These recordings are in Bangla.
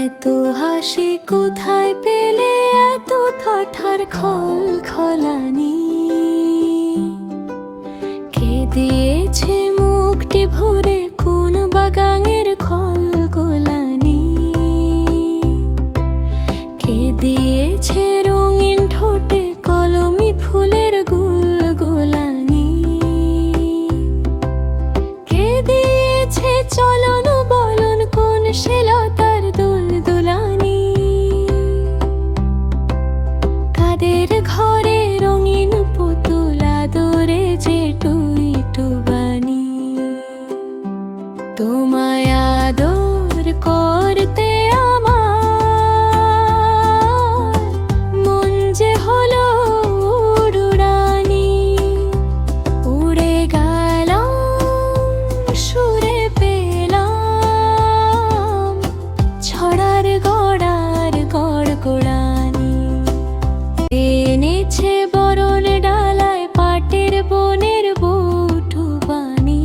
এত হাসি কোথায় পেলে, এত ঠাঠার খলখলানি? কে দিয়েছে মুখটি ভরে কোন বাগানের খলগোলানি? কে দিয়েছে রঙিন ঠোঁটে কলমি ফুলের গুলগুলানি? কে দিয়েছে চলন বলন কোন শিলতার দুলদুলানি? কাদের ঘরে রঙিন পুতুল আদরে যে টুইটুবানি? তোমায় আদর করতে আমার মন যে হলো উড়ুরানি। উড়ে গেলাম সুরে পেলাম ছড়ার গড়ার গড়গড়ানি। এনেছে বরণ ডালায় পাটের বনের বটুবানি।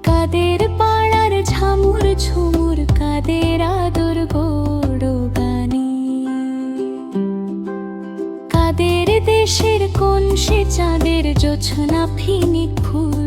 কাদের পাড়ার ঝামুর ঝুমুর, কাদের আদর গৌড়গানি? কাদের দেশের কোন সে চাঁদের জোছনা ফিনিক ফুল